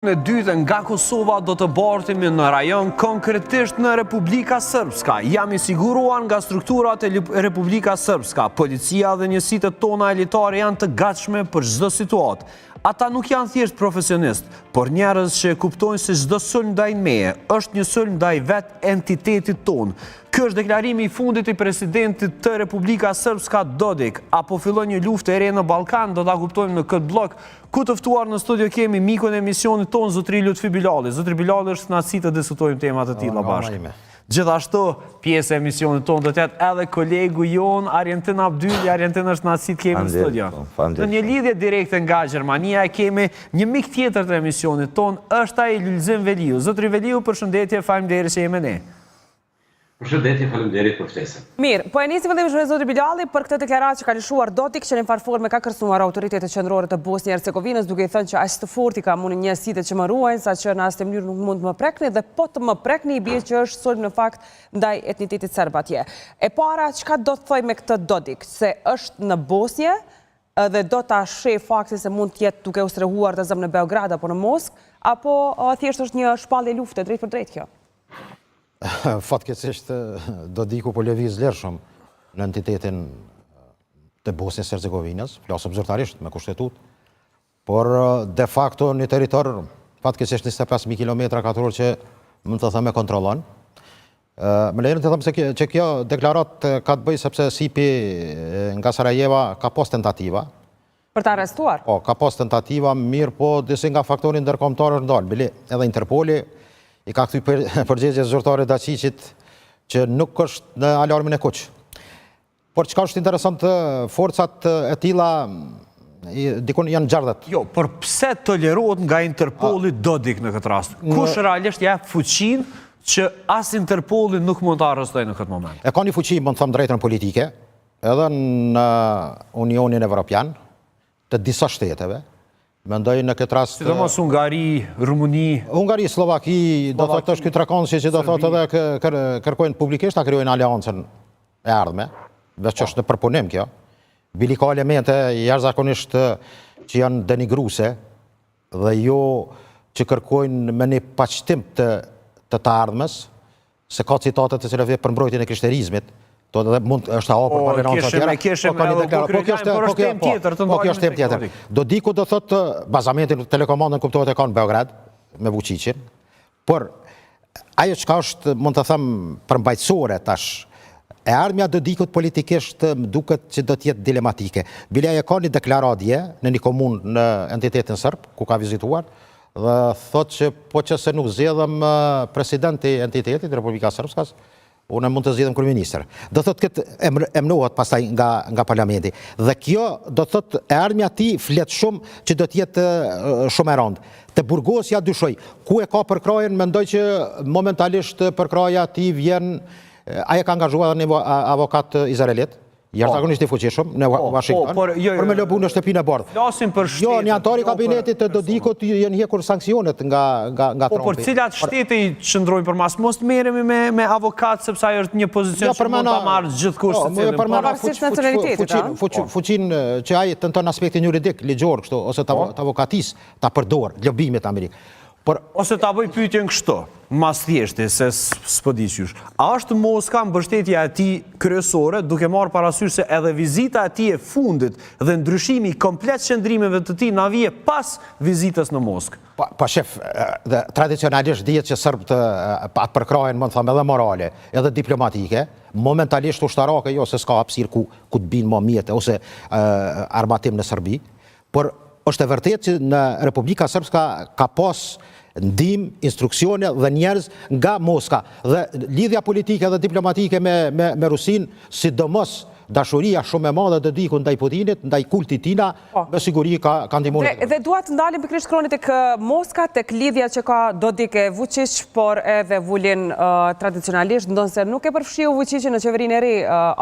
Në dytë nga Kosova do të bartemi në rajon, konkretisht në Republika Srpska. Jam i siguruar nga strukturat e Republika Srpska. Policia dhe njësitë tona elitare janë të gatshme për çdo situatë. Ata nuk janë thjesht profesionist, por njerëz që kuptojnë se çdo sulm ndaj meje është një sulm ndaj vetë entitetit tonë. Ky është deklarimi i fundit i presidentit të Republika Srpska Dodik. Apo fillon një luftë e re në Ballkan, do ta kuptojmë në këtë blok. Ku të ftuar në studio kemi mikun e emisionit tonë, zotri Lutfi Bilali. Zotri Bilali është kënaqësi të diskutojmë tema të tilla bashkë. Gjithashtu, pjesë e emisionit tonë do të jetë edhe kolegu jon Arjentin Abdylli. Arjentin është kënaqësi të kemi në studio. Në një lidhje direkte nga Gjermania kemi një mik tjetër të emisionit tonë, është ai Lulzim Veliu. Zotri Veliu, përshëndetje, faleminderit që jemi ne. Përshëndetje, faleminderit për ftesën. Mirë, po e nisim vëllim me zotri Bilali për këtë deklaratë që ka lëshuar Dodik, që në farforme ka kërcënuar autoritetet qendrore të Bosnjë Hercegovinës, duke i thënë që aq të fortë ka mundë njësitë që më ruajnë, saqë në asnjë mënyrë nuk mund të më prekni, dhe po të më prekni i bie që është sulm në fakt ndaj etnitetit serb atje. E para, çka do të thoj me këtë Dodik, se është në Bosnjë dhe do ta sheh faktin se mund të jetë duke u strehuar të zëm në Beograd apo në Moskë, apo thjesht është një shpallje lufte drejt për drejt kjo? Fatkeqësisht Dodiku po lëviz vlerëshëm në entitetin të Bosnjës Hercegovinës, flasëm zyrtarisht me kushtetutë, por de facto një territor fatkeqësisht 25.000 kilometra katror që mund të thëmë kontrollon. Më lejnë të thëmë se që kjo deklarat ka të bëjë sepse SIP-i nga Sarajeva ka pas tentativa. Për të arrestuar? Po, ka pas tentativa, mirë, po disi nga faktorin ndërkombëtar është ndalë. Bile edhe Interpoli i ka këthy përgjegje zyrtare Daciqit që nuk është në alarmin e kuq. Por çka është interesant, forcat e tilla dikun janë gjardet. Jo, por pse tolerohet nga Interpoli Dodik në këtë rast? Kush realisht jep fuqinë që as Interpoli nuk mund të arrestojë në këtë moment? E ka një fuqi, mund të them drejtën politike, edhe në Unionin Evropian, të disa shteteve. Mendoj në këtë rast... Sidomos Ungari, Rumuni... Ungari, Slovaki, do thotë është këtë rakonsi që do thotë edhe kërkojnë publikisht, ta krijojnë aleancën e ardhme, veç që është në përpunim kjo. Bili ka elemente jashtëzakonisht që janë denigruese dhe jo që kërkojnë me një paqtim të ardhmes, se ka citate të cilave për mbrojtjen e krishterizmit, mund është hapur për vënanca tjera. Po kjo është temë tjetër. Dodiku do thotë bazamentin telekomandën kuptohet e ka në Beograd me Vučićin, por ajo çka është, mund të them, përmbajtësore tash, e ardhmja Dodikut politikisht duket që do të jetë dilematike. Bile ajo ka një deklaratje në një komunë në entitetin serb ku ka vizituar dhe thotë që po që se nuk zgjedhem presidenti i entitetit Republika Srpskas, unë mund të zgjidhem kryeministër. Do thotë këtë emërohet pastaj nga parlamenti. Dhe kjo do thotë e ardhmja e tij flet shumë që do të jetë shumë e rëndë. Te Burgosi ja dyshoj. Ku e ka përkrajen, mendoj që momentalisht përkraja e tij vjen, ai ka angazhuar një avokat izraelit, jashtëzakonisht i fuqishëm në Washington, për me lobu në shtëpinë e bardhë. Flasim për shtete. Jo, një antar i kabinetit të Dodikut janë hekur sanksione nga Trumpi. Po për cilat shtete i qëndrojnë për mas? Mos merremi me avokat sepse ai është një pozicion që mund ta marrë gjithkusht secilin. Fuqinë që ai tenton aspektin juridik, ligjor kështu ose të avokatis ta përdor lobimit amerikan. Ose ta bëj pyetjen kështu, mas thjeshti, se s'po di qysh. A është Moska mbështetja e tij kryesore, duke marrë parasysh se edhe vizita e tij e fundit dhe ndryshimi i komplet qëndrimeve të tij na vije pas vizitës në Moskë? Pa shef, tradicionalisht dihet që serbët atë përkrajen, më të them, edhe morale, edhe diplomatike, momentalisht ushtarake jo se s'ka hapësirë ku të binë më mjete ose armatim në Serbi, por është e vërtetë që në Republika Srpska ka pas ndihmë, instruksione dhe njerëz nga Moska. Dhe lidhja politike dhe diplomatike me Rusinë, sidomos dashuria shumë e madhe Dodikut ndaj Putinit, ndaj kultit tina, me siguri ka ndihmuar. Dhe dua të ndalim pikërisht kronit tek Moska, tek lidhja që ka Dodik e Vučić, por edhe Vulin tradicionalisht, ndonse nuk e përfshiu Vučićin në qeverinë e re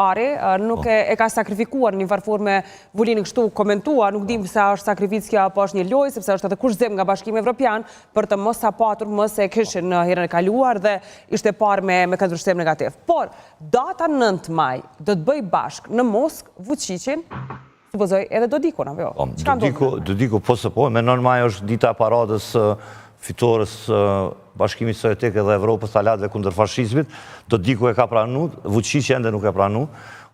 Ari, nuk e ka sakrifikuar në një farforme Vulinin kështu komentua, nuk dim se është sakrificë apo është një lojë, sepse është edhe kushzim nga Bashkimi Evropian për të mos sapatur më se kishin në herën e kaluar dhe ishte parë me këtë vërtet negativ. Por data 9 maj do të bëj bashkë në Moskë Vučićin, supozoj edhe Dodikun, apo jo? Dodiku po se po, me 9 maj është dita paradës fitores Bashkimit Sovjetik edhe Evropës alatëve kundër fashizmit, Dodiku e ka pranu, Vučić ende nuk e pranu.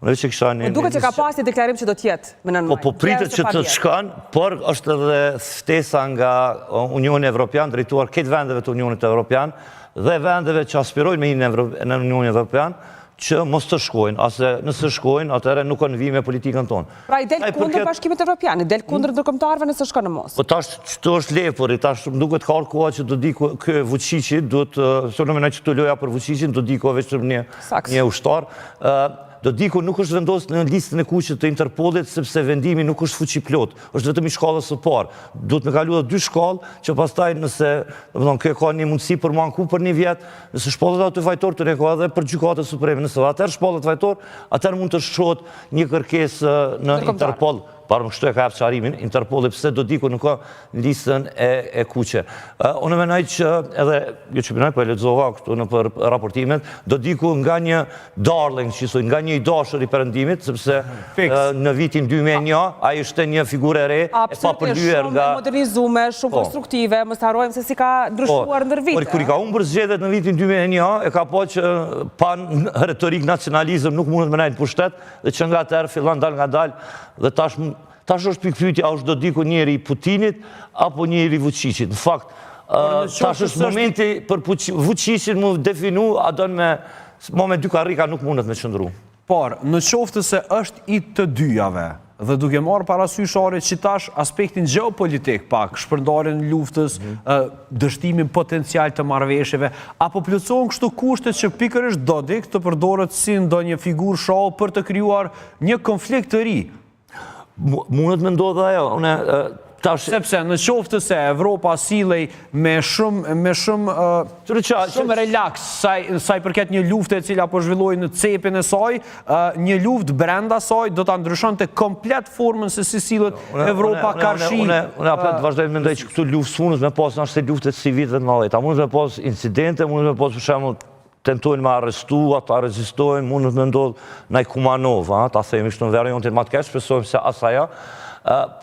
Duke që ka pasi deklarim që do tjetë më nënmaj. Po pritet që të shkan, por është edhe ftesa nga Unioni Evropian, drejtuar këtë vendeve të Unionit Evropian, dhe vendeve që aspirojnë me në Unioni Evropian, që mos të shkojnë, ase nëse shkojnë, atëre nuk kanë vi me politikën tonë. Pra i del kundër Bashkimit Evropian, i del kundër ndërkombëtarëve nëse shkon në Moskë. Po tash që është lepëri, tash më duket ka koha që Dodiku, kë Vučići, duhet, së në menaj që të loja për Vučićin, Dodiku veç një ushtar, Dodiku nuk është vendosur në listën e kuqe të Interpolit sepse vendimi nuk është fuqi plot, është vetëm i shkallës së parë. Duhet me kalu edhe 2 shkallë që pastaj nëse, kjo ka një mundësi për mu anku për 1 vjet, nëse shpallet aty fajtor të reko edhe për gjykatën supreme, nëse atër shpallet fajtor, atër mund të shohet një kërkesë në Interpol. Parë më kështu e ka jepë qarimin, Interpoli pëse Dodiku nuk ka listën e kuqe. Unë menaj që edhe, jo që pinaj, po e lexova këtu në për raportimet, Dodiku nga një darling, nga një i dashur i perëndimit, sepse në vitin 2001, a ishte një figurë e re, e pa përlyer nga... Shumë modernizume, shumë konstruktive, më starojmë se si ka ndryshuar ndër vite. Por kur i ka umbër zgjedhjet në vitin 2001, e ka po që pa retorik nacionalizëm nuk mundet me najtë pushtet, dhe që nga tërë fillan dal nga dal, dhe tash është pikpyetja, a është Dodiku njeri i Putinit, apo njeri i Vučićit. Në fakt, tash është momenti për Vučićin mu definu, a donë me 2 karrika nuk mundet me qëndru. Por, në qoftë se është i të dyjave, dhe duke marrë parasysh që tash aspektin geopolitik pak, shpërndarjen luftës, dështimin potencial të marrëveshjeve, apo plotësohen kështu kushtet që pikërisht Dodik të përdoret si ndonjë figurë shoh për të krijuar një konflikt të ri? Mundet me ndodhe ajo, sepse në qoftë se Evropa silej me shumë relaks saj përket një lufte e cila po zhvilloj në cepin e saj, një luft brenda saj do ta ndryshonte komplet formën se si sillet Evropa karshi. Unë apet vazhdoj mendoj që këtu luftë s'mundet me pas në ashtë luftet civile të mëdha, mundet me pas incidente, mundet me pas për shembull tentojnë me arrestu, ata rezistojnë, mundet me ndodhë në Kumanov, ta themi shtë në variantin ma të keq, shpesojmë se asaja.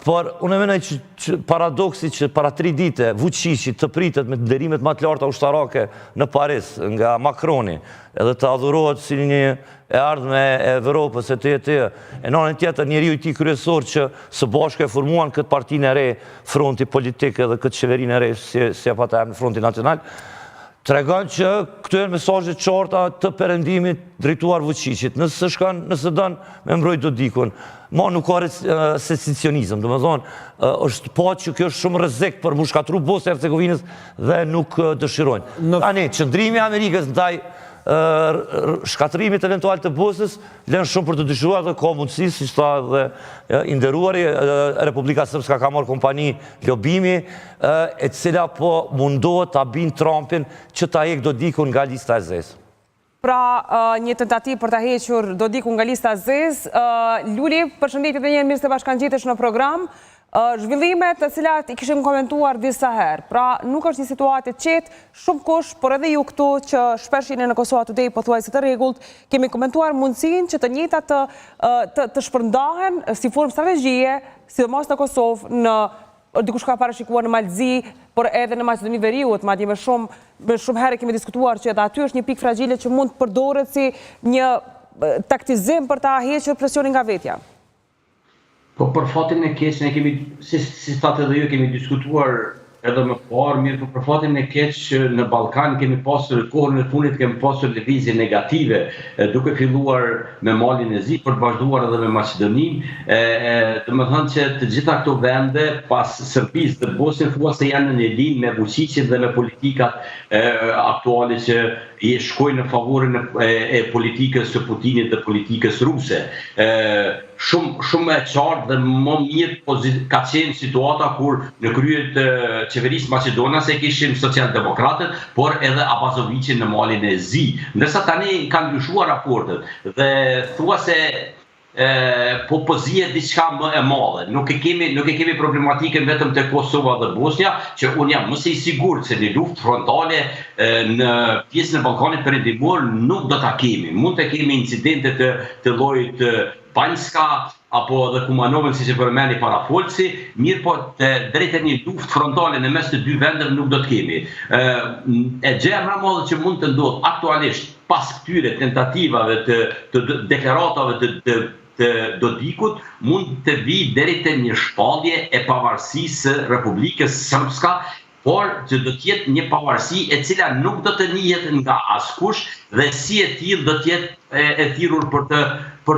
Por unë e menaj që paradoksi që para 3 dite Vučići të pritet me nderimet ma të larta ushtarake në Paris nga Macroni, edhe të adhurohet si një e ardhme e Evropës e nënën tjetër njeriu i tij kryesor që së bashku e formuan këtë partinë e re, fronti politik edhe këtë qeverinë e re, si e pata në fronti nacional, tregon që këtu janë mesazhe të qarta të perëndimit drejtuar Vučićit. Nëse dënë me mbrojt Dodikun, ma nuk ka secesionizëm, do më thonë, është po që kjo është shumë rrezik për mu shkatru Bosnjë e Hercegovinës dhe nuk dëshirojnë. Tani, qëndrimi i Amerikës ndaj shkatrimit eventual të Bosnjës lënë shumë për të dyshuar dhe ka mundësi, si që tha dhe inderuari, Republika Srpska ka marrë kompani lobimi, e cila po mundohet ta bin Trumpin që ta hek Dodikun nga lista e zezë. Pra, një tentativ për ta hequr Dodikun nga lista e zezë. Luli, përshëndetje dhe një mirë se bashkangjitesh në program. Zhvillimet të cilat i kishim komentuar disa herë. Pra, nuk është një situatë e qetë, shumë kush, por edhe ju këtu që shpesh jeni në Kosova Today pothuajse të rregullt, kemi komentuar mundësinë që të njëjtat të shpërndahen si formë strategjie, sidomos në Kosovë, në dikush ka parashikuar në Malzi, por edhe në Maqedoni Veriut, madje me shumë herë kemi diskutuar që edhe aty është një pikë fragjile që mund të përdoret si një taktizim për ta hequr presionin nga vetja. Po për fatin e keq, ne kemi, si thatë edhe ju, kemi diskutuar edhe më parë, mirë, po për fatin e keq në Ballkan kemi pasur kohën e fundit, kemi pasur lëvizje negative, duke filluar me Malin e Zi, për të vazhduar edhe me Maqedoninë, domethënë që të gjitha këto vende pas Serbisë dhe Bosnjës thuajse janë në linjë me Vučićin dhe me politikat aktuale që i shkojnë në favorin e politikës së Putinit dhe politikës ruse. Shumë e qartë dhe më mirë ka qenë situata kur në kryet qeverisë Maqedonas e kishim socialdemokratët, por edhe Abazovićin në Malin e Zi. Ndërsa tani kanë ndryshuar raportet dhe thuajse po zihet diçka më e madhe. Nuk e kemi problematikën vetëm te Kosova dhe Bosnja, që unë jam mëse i sigurt se një luftë frontale në pjesën e Ballkanit Perëndimor nuk do ta kemi. Mund të kemi incidente të llojit Banjska, apo edhe Kumanovën si që përmeni para folësi, mirë po të drejtë një luftë frontale në mes të dy vendeve nuk do të kemi. E gjëja më e madhe që mund të ndodhë aktualisht pas këtyre tentativave të deklaratave të Dodikut, mund të vi deri te një shpallje e pavarësisë së Republikës Srpska, por që do t'jetë një pavarësi e cila nuk do të njihet nga askush dhe si e tillë do t'jetë e thirrur për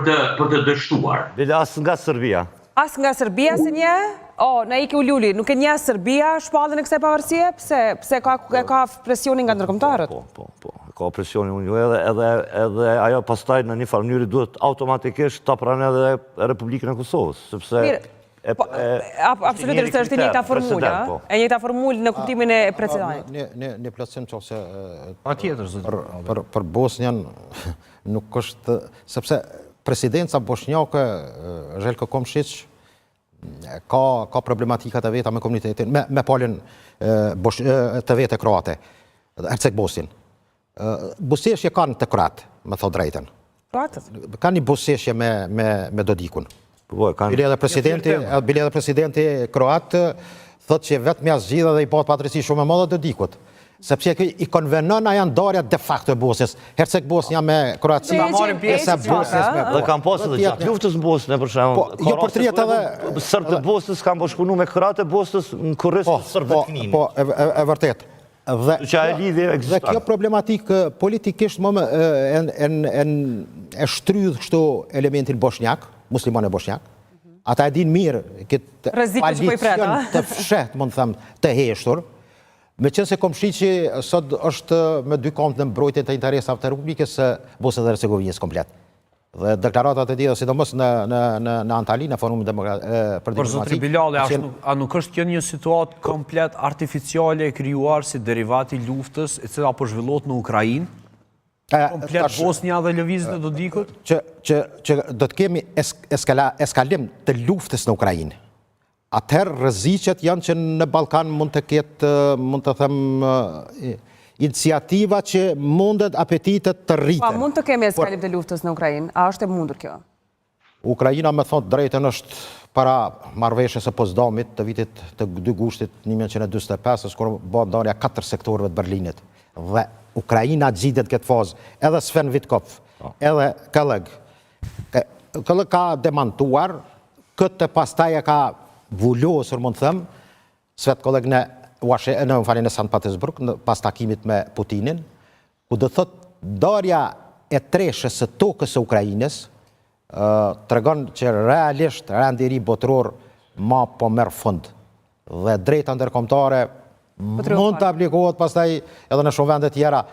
të dështuar. Bile as nga Serbia. As nga Serbia se nje? Na iki u luli, nuk e nje Serbia shpallën e kësaj pavarësie? Pse ka presionin nga ndërkombëtarët? Po. Ka presionin unë edhe ajo pastaj në një farë mënyrë duhet automatikisht ta pranë edhe Republikën e Kosovës, sepse absolutisht është e njëjta formulë, e njëjta formulë në kuptimin e precedentit. Një plotësim qofse Patjetër, zotëri. për Bosnjën nuk është, sepse presidenca bosnjake Željko Komšić ka problematikat e veta me komunitetin, me palën të vete kroate, Herceg Bosnjën. Buseshje kanë të kratë, me thot drejten. Kroatët? Ka një buseshje me Dodikun. Bile edhe presidenti kroat thot që vetëm ja zgjidha dhe i pat patrësi shumë e madhe Dodikut. Sepse i konvenon ajo ndarja de facto e Bosnjës. Herceg Bosnja me Kroaci. Dhe kanë pasur edhe gjatë luftës në Bosnë, për shembull. Jo për triet edhe Serbët e Bosnës kanë bashkëpunuar me Kroatë e Bosnës në kurriz të serbëve të Kninit. Po, e vërtet. Dhe kjo problematik politikisht më e shtrydh kështu elementin bosnjak, musliman e bosnjak. Ata e din mirë këtë koalicion të fshet, mund të them, të heshtur. Me qenë se Komšići sot është me dy komët në mbrojtje të interesave të Republikës së Bosnjës dhe Hercegovinës komplet. Dhe deklaratat e tjera, sidomos në Antali, në forumin për diplomaci. Por zotri Bilali, a nuk është kjo një situatë komplet artificiale e krijuar si derivati luftës e cila po zhvillohet në Ukrainë? Komplet Bosnja dhe lëvizjen e Dodikut? Që do të kemi eskalim të luftës në Ukrainë. Atëherë rreziqet janë që në Ballkan mund të ketë, mund të them, iniciativa që mundet apetitet të rriten. Pa, mund të kemi eskalim të luftës në Ukrainë? A është e mundur kjo? Ukraina, me thonë drejtën, është para marrëveshjes së Potsdamit të vitit të 2 gushtit 1945, kur bëhet ndarja 4 sektorëve të Berlinit. Dhe Ukraina gjitet këtë fazë, edhe Sven Witkov, edhe Kelleg. Kelleg ka demantuar, këtë pastaj e ka vullosur, mund të them, Svet Kelleg në Sankt Petersburg, pas takimit me Putinin, ku do thot darja e treshës së tokës së Ukrainës tregon që realisht rendiri botëror ma po merr fund. Dhe drejta ndërkombëtare mund të aplikohet pastaj edhe në shumë vende tjera.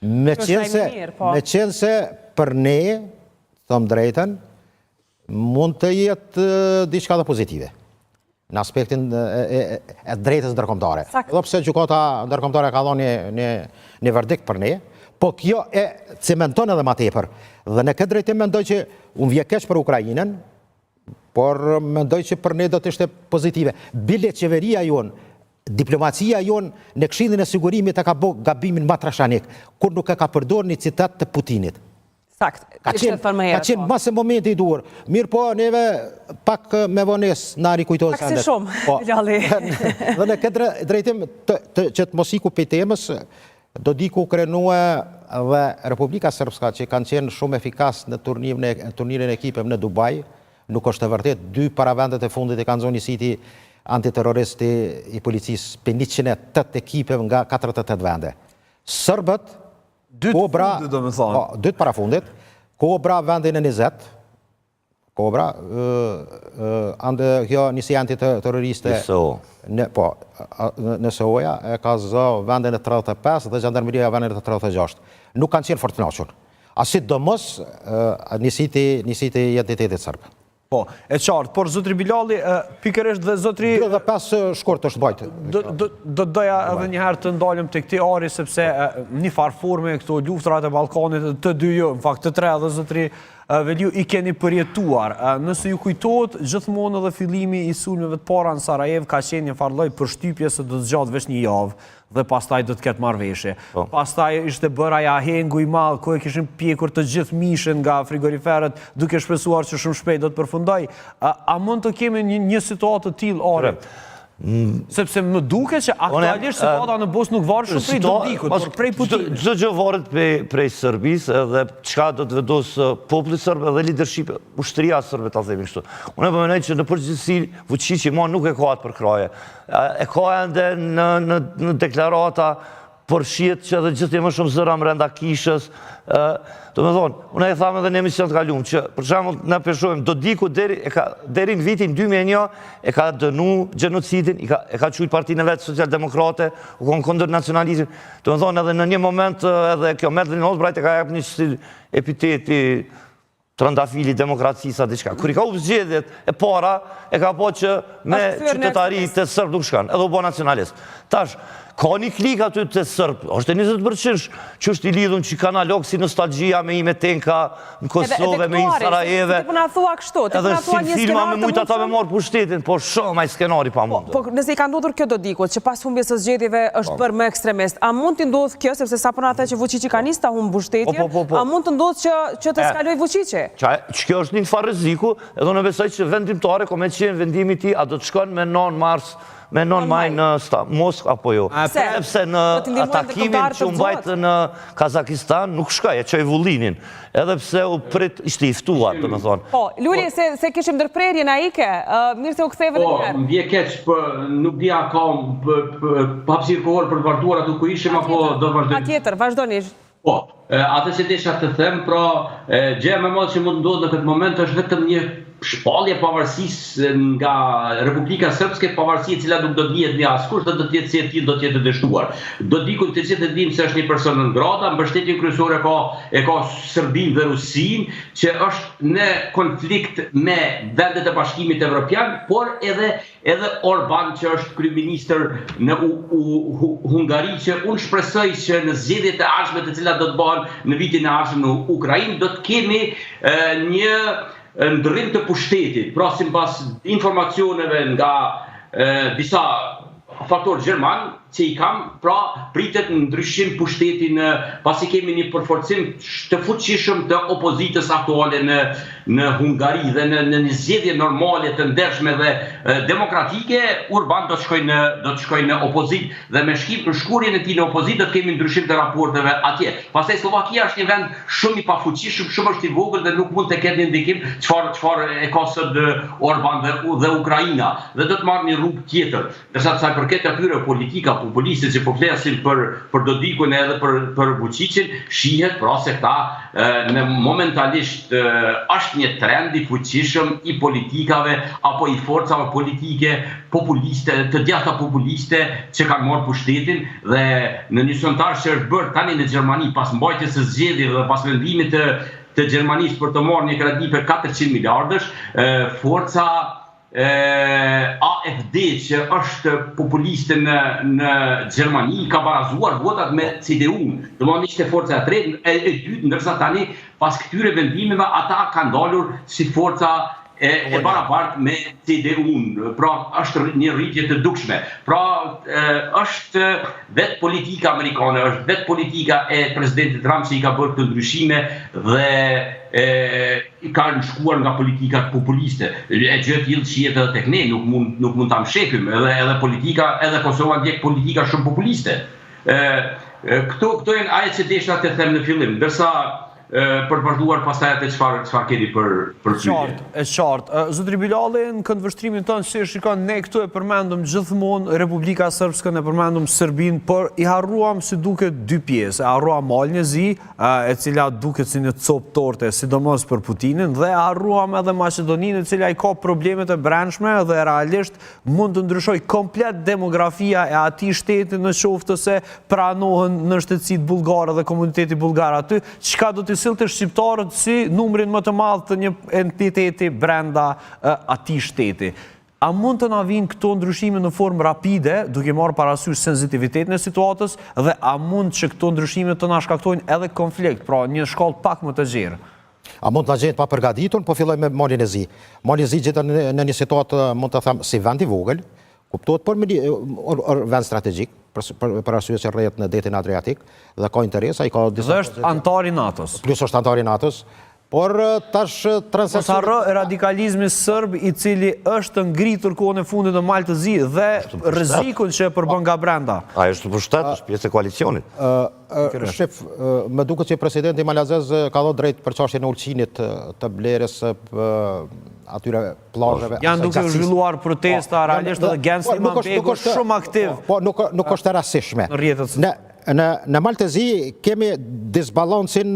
Me qenë se për ne, thëm drejten, mund të jetë diçka dhe pozitive në aspektin e drejtës ndërkombëtare. Edhe pse gjykata ndërkombëtare ka dhënë një verdikt për ne, po kjo e cementon edhe më tepër. Dhe në këtë drejtim mendoj që unë vje keq për Ukrainën, por mendoj që për ne do të ishte pozitive. Bile qeveria jonë, diplomacia jonë në Këshillin e Sigurimit e ka bë gabimin më trashanik, kur nuk e ka përdorur një citat të Putinit. Sakt, ka qenë mas e momenti i duhur. Mirë po, neve pak me vones na rikujtojnë sendet. Pak si shumë, Gjalli. Dhe në këtë drejtim që të mos iku pej temës, Dodiku krenue dhe Republika Srpska që kanë qenë shumë efikas në turnirin e ekipeve në Dubai, nuk është e vërtet. 2 paravendet e fundit e kanë zonë njësiti antiterroristi i policisë për 108 ekipeve nga 48 vende. Sërbët, dytë para fundit, Kobra vendin e 20, Kobra, kjo njësi antiterroriste në SO-ja, e ka zë vendin e 35 dhe Gjandarmeria vendin e 36. Nuk kanë qenë fortunashur. Asit do mos njësiti identitetit sërbë. Po, e qartë, por zotri Bilali, pikërisht dhe zotri... 25 shkurt është bajtë. Do doja edhe njëherë të ndalim të këti ari, sepse një farë forme këto luftrat e Ballkanit të dy jo, në fakt të tre edhe zotri Veliu i keni përjetuar. Nëse ju kujtohet, gjithmonë edhe fillimi i sulmeve të para në Sarajev ka qenë një farë lloj përshtypje se do të zgjatë veç një javë dhe pastaj do të ketë marrëveshje. Pastaj ishte bërë aja hengu i madh, ku e kishin pjekur të gjithë mishin nga frigoriferet, duke shpresuar që shumë shpejt do të përfundoj. A mund të kemi një situatë të tillë ore? Sepse më duke që aktualisht situata në Bosnë nuk varet shumë prej Dodikut, por prej Putinit. Çdo gjë varet prej Serbisë edhe çka do të vendosë populli serb edhe leadership, ushtria serbe ta themi kështu. Unë po mendoj që në përgjithësi Vučići nuk e ka atë për kraje. E ka ende në deklarata por shihet që edhe gjithë më shumë zëra brenda kishës. Do të thonë, unë e tham edhe në emision të kaluar që për shembull na peshojmë Dodiku deri në vitin 2001 e ka dënu gjenocidin, e ka quajtur partinë vet socialdemokrate, u kon kundër nacionalizmit. Do të thonë edhe në një moment edhe kjo Madeleine Albright e ka jap një stil epiteti trëndafili demokracisë a diçka. Kur i ka u zgjedhjet e para, e ka po që me qytetarit të sërbë nuk shkan, edhe u bo nacionalist. Tash, ka një klik aty të sërbë, është e 20% që është i lidhun që ka nalog si nostalgjia me i me tenka në Kosovë, me i Sarajeve. Ti përna thua kështu, ti përna thua një filma me skenar të mujtë ata me marë pushtetin, po shumë ai skenari pa mundë. Po nëse i ka ndodhur kjo Dodikut, që pas humbjes së zgjedhjeve është bërë më ekstremist, a mund të ndodhë kjo, sepse sa përna the që Vučići ka nisë ta humbë mbështetjen, a mund të ndodhë që të skaloj Vučići? Që kjo është një farë rreziku, edhe unë besoj që vendimtare ka me qenë vendimi ti, a do të shkon me 9 mars, me 9 maj në Moskë apo jo. Sepse në atakimin që u mbajtë në Kazakistan nuk shkaj, e qoj Vullinin. Edhe pse u prit ishte i ftuar, të më thonë. Po, Luli, se kishim ndërprerje na ike, mirë se u ktheve në njerë. Po, mbje keq, nuk dia ka hapësirë kohër për të vazhduar aty ku ishim, apo do vazhdojmë? Patjetër, vazhdoni. Po, atë që desha të them, pra, gjëja më e madhe që mund ndodhë në këtë moment është vetëm një shpallje pavarësisë nga Republika Srpske, pavarësi e cila nuk do të njihet nga askush dhe do të jetë si e tillë, do të jetë dështuar. Dodikun të gjithë dimë se është një person non grata, mbështetjen kryesore e ka Serbinë dhe Rusinë, që është në konflikt me vendet e Bashkimit Evropian, por edhe Orban që është kryeministër në Hungari, që unë shpresoj që në zgjedhjet e ardhshme të cilat do të bëhen në vitin e ardhshëm në Ukrainë, do të kemi një ndërrim të pushtetit, pra sipas informacioneve nga disa faktorë gjerman që i kam, pra pritet në ndryshim pushtetin pasi kemi një përforcim të fuqishëm të opozitës aktuale në Hungari dhe në një zgjedhje normale të ndershme dhe demokratike, Orban do të shkojnë në opozit dhe me shkurjen e tij në opozit do të kemi ndryshim të raporteve atje. Pastaj Slovakia është një vend shumë i pafuqishëm, shumë është i vogël dhe nuk mund të ketë një ndikim çfarë e ka sot Orban dhe Ukraina dhe do të marrë një rrugë tjetër. Ndërsa sa i përket atyre politika populiste që po flasin për Dodikun edhe për Vučićin, shihet pra se këta momentalisht është një trend i fuqishëm i politikave apo i forcave politike populiste, të djatha populiste që kanë marrë pushtetin dhe në një sondazh që është bërë tani në Gjermani pas mbajtjes së zgjedhjeve dhe pas vendimit të Gjermanisë për të marrë një kredi për 400 miliardësh, forca AfD që është populiste në Gjermani ka barazuar votat me CDU-n. Domethënë ishte forca e dytë, ndërsa tani pas këtyre vendimeve ata kanë dalur si forca e barabartë me CDU-n. Pra është një rritje të dukshme. Pra është vetë politika amerikane, është vetë politika e presidentit Trump që i ka bërë këtë ndryshime dhe i kanë shkuar nga politikat populiste. E gjë e tillë shihet edhe tek ne, nuk mund ta mshefim, edhe politika, edhe Kosova ndjek politika shumë populiste. Këto janë ajo që desha të them në fillim, ndërsa për vazhduar pastaj atë çfarë keni për pyetje. Qartë. Zotri Bilali, në këndvështrimin tonë si shikon, ne këtu e përmendëm gjithmonë Republika Srpskën, e përmendëm Serbinë, por i harruam si duket dy pjesë. E harruam Alnjezi, e cila duket si një copë torte, sidomos për Putinin, dhe harruam edhe Maqedoninë, e cila i ka problemet e brendshme dhe realisht mund të ndryshoj komplet demografia e atij shteti në qoftë se pranohen në shtetësitë bullgare dhe komuniteti bullgar aty, çka do të sillte shqiptarët si numrin më të madh të një entiteti brenda atij shteti. A mund të na vinë këto ndryshime në formë rapide, duke marrë parasysh sensitivitetin e situatës, dhe a mund që këto ndryshime të na shkaktojnë edhe konflikt, pra një shkallë pak më të gjerë? A mund të gjenë pa përgatitur, po filloj me Malin e Zi. Malin e Zi gjithë në një situatë, mund të them, si vend i vogël, kuptohet për vend strategjik, për arsye që rrjet në detin Adriatik, dhe ka interes, ai ka disa... Dhe është antar i NATO-s. Plus është antar i NATO-s, por tash transakcion... Mos harro radikalizmi sërb i cili është ngritur kohën e fundit në Malë të Zi dhe rrezikun që përbën nga brenda. Ai është pushtet, është pjesë e koalicionit. Shef, më duket që presidenti malazez ka dhënë drejt për çështjen e ulçinit të blerjes atyre plazheve. Janë duke u zhvilluar protesta, realisht edhe Gens Imanbegu është shumë aktiv. Po, nuk është e rastishme. Në rrjetet. Në Malë të Zi kemi disbalancin,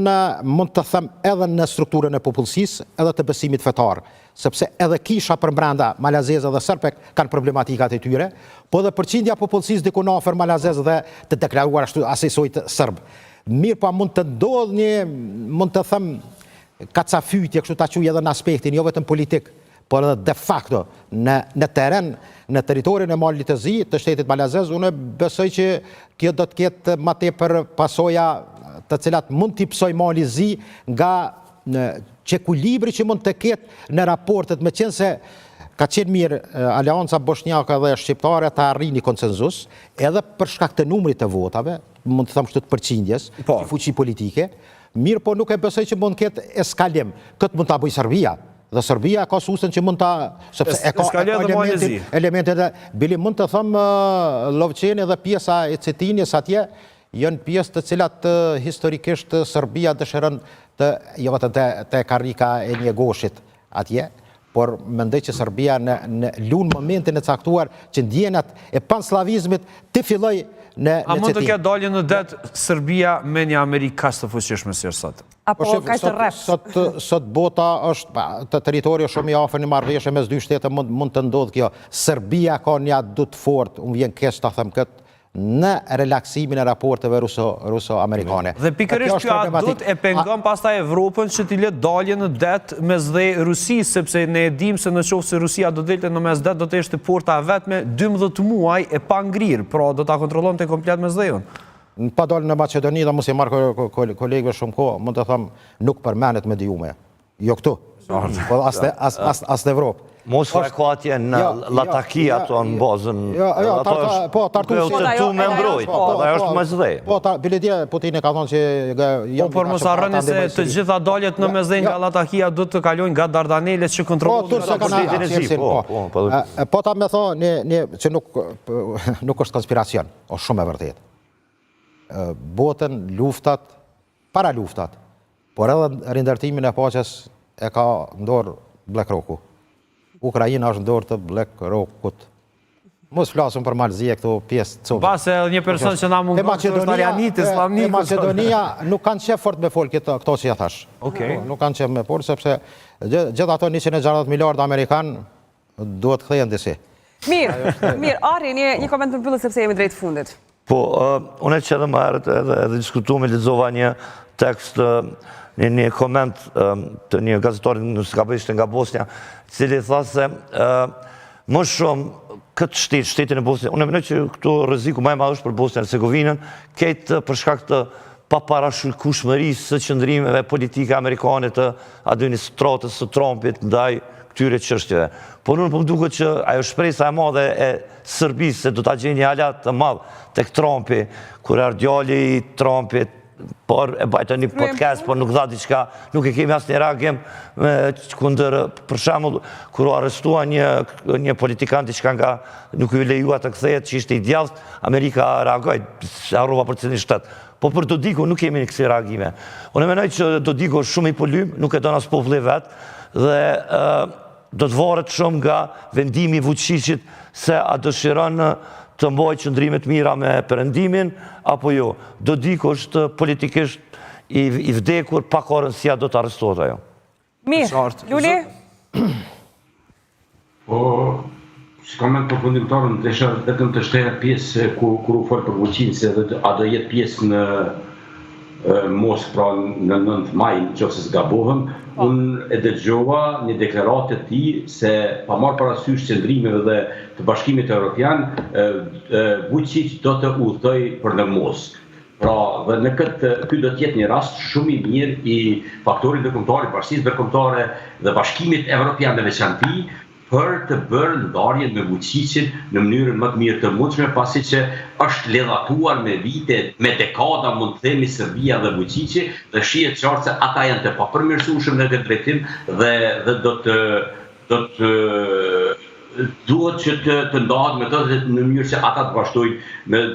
mund të them, edhe në strukturën e popullsisë, edhe të besimit fetar, sepse edhe kisha për brenda malazeze dhe sërpek kanë problematikat e tyre, po dhe përqindja popullsisë diku në afër malazez dhe të deklaruar ashtu asesojt sërb. Mirë pa mund të ndodhë një, mund të them, kacafytje, kështu ta quaj edhe në aspektin, jo vetëm politik, por edhe de facto në teren, në teritorin e Malit të Zi, të shtetit malazez, unë besoj që kjo do të ketë ma tepër pasoja të cilat mund t'i psoj Mali Zi nga çekuilibri që mund të ketë në raportet, me qenë se ka qenë mirë Aleanca Bosnjake dhe Shqiptare të arrini konsenzus, edhe për shkak të numrit të votave, mund të them kështu të përqindjes, të fuqi politike, mirë po nuk e besoj që mund të ketë eskalim. Këtë mund ta bëjë Serbia. Dhe Serbia ka susën që mund ta... sepse e ka elementet e... Bili mund të thëmë Lovqeni dhe pjesa e Cetinjes atje, janë pjesë të cilat historikisht Serbia dëshiron të, jo vetëm të karrika e një goshit atje, por mendoj që Serbia në lunë momentin e caktuar që ndjenat e panslavizmit të filloj në A mund të ketë dalje në det Serbia me një Amerikë kaq të fuqishme si është sot? Apo kaq të rrep? Sot bota është të territori shumë i afër në marrëveshje mes dy shtete, mund të ndodhë kjo. Serbia ka një adut fort, unë vjen keq ta them këtë, në relaksimin e raporteve ruso-amerikane. Dhe pikërisht kjo adut e pengon pastaj Evropën që t'i lë dalje në det mes dhe Rusisë, sepse ne e dim se në qoftë se Rusia do delte në mes det, do të ishte porta vetme 12 muaj e pa ngrirë, pra do ta kontrollonte komplet mes dhe unë. Pa dalë në Macedoni dhe mos i marrë kolegëve shumë kohë, mund të thëmë nuk përmenet me dijume. Jo këtu, as në Evropë. Moskva ka atje në Latakia ato në bazën. Po, Tartusi. Tu me mbrojt, dhe është me zdhe. Po, biledje Putin e ka thonë që... Po, por mos harroni se të gjitha daljet në mesdhe nga Latakia do të kalojnë nga Dardanelet që kontrollojnë. Po, ta me thonë që nuk është konspiracion, është shumë e vërtet. Botën, luftat, para luftat, por edhe rindërtimin e paqes e ka ndorë BlackRocku. Ukrajina është ndorë të BlackRockut. Mos flasëm për Malëzije këto pjesë copë. Pas e një person që na mungon është Arianit, Islamnik. E Macedonia nuk kanë qef fort me folë këto që ja thash. Nuk kanë qef me folë, sepse gjithë ato 160 miliardë Amerikan duhet këthejnë disi. Mirë, Ari, një koment për mbyllje sepse jemi drejt fundit. Po, unë që edhe më herët edhe diskutu me lexova një tekst, një koment të një gazetori në skabishtë nga Bosnia, cili tha se më shumë këtë shtetin e Bosnia, unë e mendoj që këtu rreziku më i madh është për Bosnjën e Hercegovinën, këtë për shkak të paparashikueshmërisë së qëndrimeve politike amerikane të administratës së Trumpit ndaj këtyre çështjeve. Por unë po më duket që ajo shpresa e madhe e Serbisë se do ta gjejë një aleat të madh tek Trumpi, kur djali i Trumpit, por e bajtë një podcast, por nuk dha diçka, nuk e kemi asnjë reagim kundër, për shembull, kur u arrestua një politikan diçka nga nuk u lejua të kthehet, që ishte i djathtë, Amerika reagoi, harrova për cilin shtet. Po për Dodiku nuk kemi kësi reagime. Unë mendoj që Dodiku është shumë i polym, nuk e don as populli vet, dhe do të varet shumë nga vendimi i Vučićit se a dëshiron të mbajë qëndrimet mira me perëndimin apo jo. Dodiku është politikisht i vdekur, pa ka rëndësia do të arrestohet ajo. Mirë, Luli? Po, si koment përfundimtar, në desha vetëm të shteja pjesë kur u folë për Vučić, se a do jetë pjesë në Moskë, pra në 9 maj, nëse zgabohem, unë e dëgjova një deklaratë të tij se pa marrë parasysh qëndrimeve dhe të Bashkimit Evropian, Vučić do të udhtoj për në Moskë. Pra, dhe në ky do të jetë një rast shumë i mirë i faktorit ndërkombëtar, bashkisë ndërkombëtare dhe bashkimit evropian në veçanti për të bërë ndarjen me Vučićin në mënyrën më të mirë të mundshme, pasi që është ledhatuar me vite, me dekada mund të themi Serbia dhe Vučići, dhe shihet qartë se ata janë të papërmirësueshëm në këtë drejtim dhe duhet që të ndahet me të në mënyrë që ata të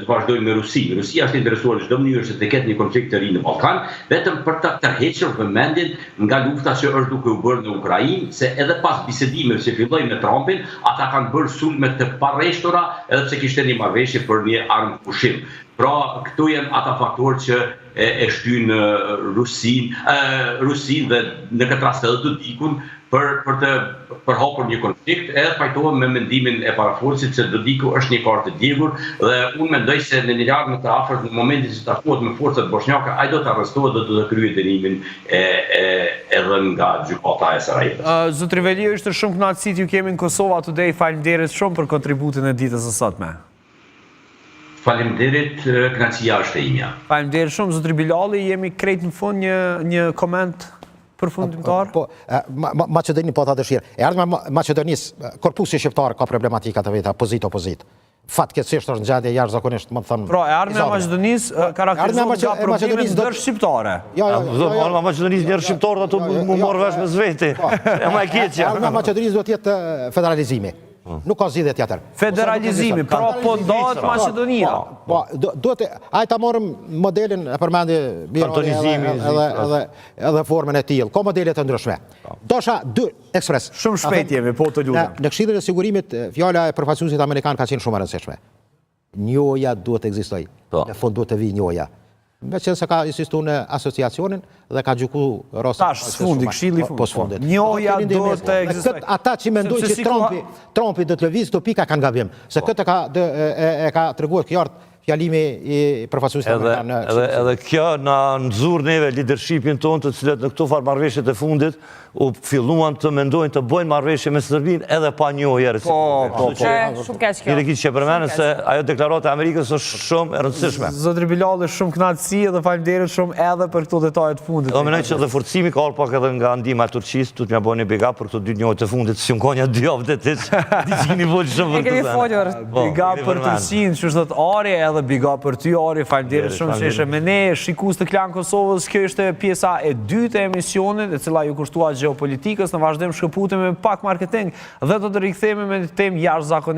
vazhdojnë me Rusinë. Rusia është interesuar në çdo mënyrë që të ketë një konflikt të ri në Ballkan, vetëm për të tërhequr vëmendjen nga lufta që është duke u bërë në Ukrainë, se edhe pas bisedimeve që filloi me Trumpin, ata kanë bërë sulme të parreshtura, edhe pse kishte një marrëveshje për një armë pushim. Pra, këtu janë ata faktorë që e shtyjnë Rusinë dhe në këtë rast edhe Dodikun për hapur një konflikt, edhe pajtohem me mendimin e paraforcit se Dodiku është një kartë e djegur dhe unë mendoj se në një larg më të afërt në momentin që takohet me forcat bosnjake, ai do të arrestohet dhe do të kryejë dënimin edhe nga gjykata e Sarajevos. Zotri Veli, është shumë kënaqësi ju kemi në Kosova Today. Faleminderit shumë për kontributin e ditës së sotme. Faleminderit, kënaqësia është e imja. Faleminderit shumë, zotri Bilali, jemi krejt në fund një koment përfundimtar? Po, Maqedoni po ta dëshirë. E ardhme Maqedonisë, korpusi shqiptar ka problematika të veta, opozit. Fatkeqësisht është në gjendje jashtëzakonisht, më të thënë. Pra, e ardhme Maqedonisë karakterizohet nga problemet ndërshqiptare. Ardhme Maqedonisë njërë shqiptarë dhe të më morë vesh me zveti. E ma e keqja. Ardhme Maqedonisë do t'jetë federalizimi. Nuk ka zgjidhje tjetër. Federalizimi, pra po ndahet Maqedonia. Po, ai ta morëm modelin e përmendi Kantonizimi edhe formën e tillë. Ka modele të ndryshme. Dosha 2 ekspres. Shumë shpejt jemi, po të lutem. Në Këshillin e Sigurimit, fjala e përfaqësuesit amerikan ka qenë shumë e rëndësishme. Njoja duhet të ekzistojë. Në fund duhet të vijë njoja. Me qenë se ka insistu në asociacionin dhe ka gjuku rosë. Tash, sfundi, Këshilli fundit. Njoja duhet të ekzistojë. Ata që mendojnë që Trumpi do të lëvizë këto pika kanë gabim. Se këtë e ka treguar qartë fjalimi i përfaqësuesit amerikan. Edhe kjo na nxurr neve leadershipin tonë, të cilët në këto farë marrëveshjet e fundit u filluan të mendojnë të bëjnë marrëveshje me Serbinë edhe pa njohje reciproke. Shumë keq kjo. Një që përmendën se ajo deklarata e Amerikës është shumë e rëndësishme. Zotri Bilali, shumë kënaqësi dhe faleminderit shumë edhe për këto detaje të fundit. Do mendoj që edhe forcimi ka pak edhe nga ndihma e Turqisë, tu t'ja bëni big up për këto 2 njohje të fundit, si konja 2 javë ditë. Dizini voli shumë për këtë. Big up për Turqinë, që thot Ari, edhe big up për ty Ari, faleminderit shumë që ishe me ne, shikues të Klan Kosovës. Kjo ishte pjesa e dytë e emisionit, e cila ju kushtua geopolitikës. Në vazhdim shkëputemi me pak marketing dhe do të rikthehemi me një temë jashtëzakonishme.